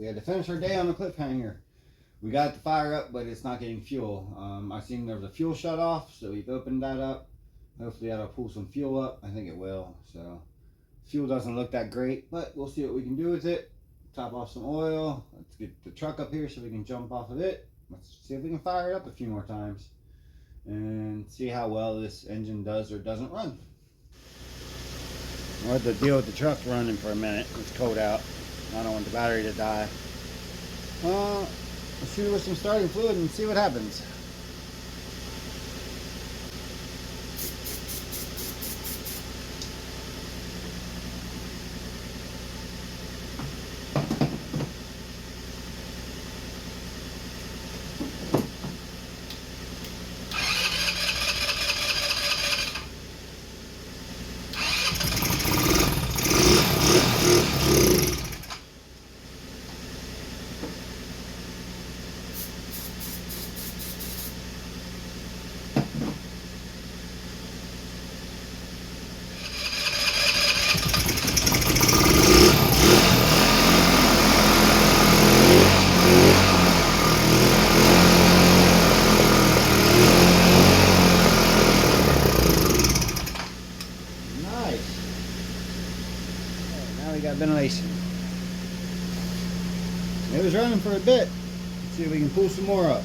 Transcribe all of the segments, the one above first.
we had to finish our day on a cliffhanger. We got the fire up, but it's not getting fuel. I seen there was a fuel shut off, so we've opened that up. Hopefully that'll pull some fuel up. I think it will. So fuel doesn't look that great, but we'll see what we can do with it. Top off some oil. Let's get the truck up here so we can jump off of it. Let's see if we can fire it up a few more times and see how well this engine does or doesn't run. We'll have to deal with the truck running for a minute. It's cold out. I don't want the battery to die. Let's shoot it with some starting fluid and see what happens. Ventilation. It was running for a bit. Let's see if we can pull some more up.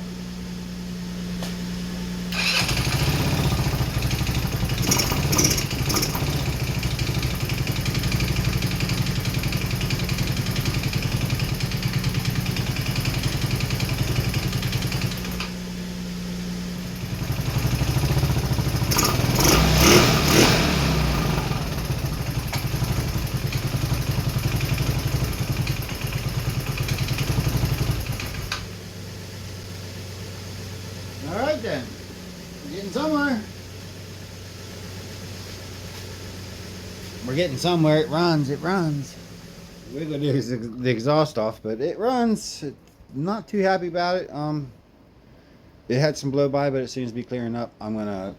Alright then, we're getting somewhere. We're getting somewhere. It runs, it runs. We're going to do the exhaust off, but it runs. Not too happy about it. It had some blow by, but it seems to be clearing up. I'm going to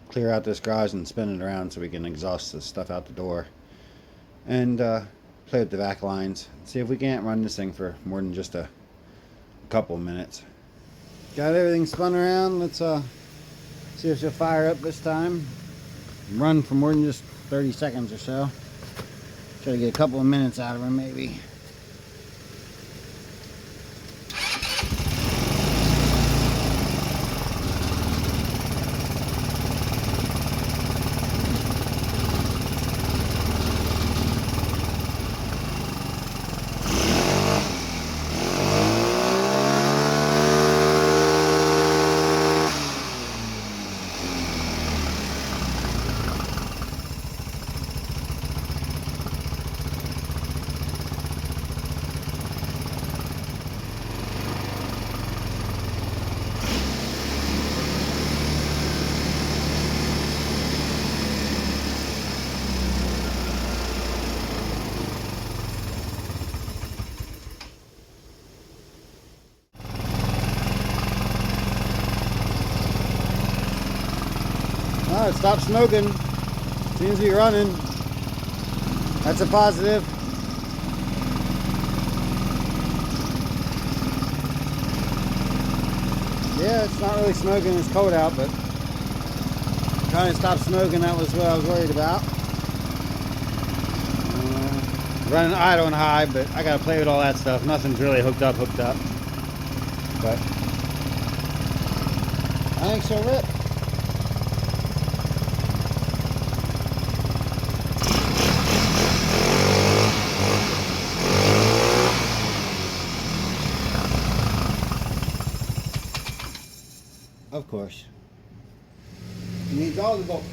clear out this garage and spin it around so we can exhaust the stuff out the door. And play with the vac lines. See if we can't run this thing for more than just a couple of minutes. Got everything spun around. Let's see if she'll fire up this time. Run for more than just 30 seconds or so. Try to get a couple of minutes out of her maybe. Oh, it stopped smoking. Seems to be running. That's a positive. Yeah, it's not really smoking. It's cold out, but trying to stop smoking, that was what I was worried about. Running idle and high, but I gotta play with all that stuff. Nothing's really hooked up. But I think so, Rip. Of course. It needs all the bolts.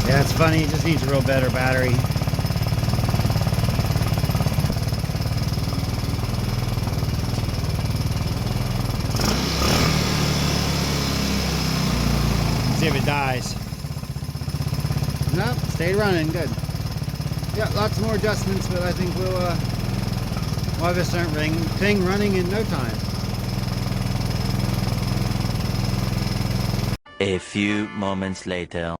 Yeah, it's funny. It just needs a real better battery. See if it dies. Nope, stayed running. Good. Yeah, lots more adjustments, but I think we'll have this thing running in no time. A few moments later.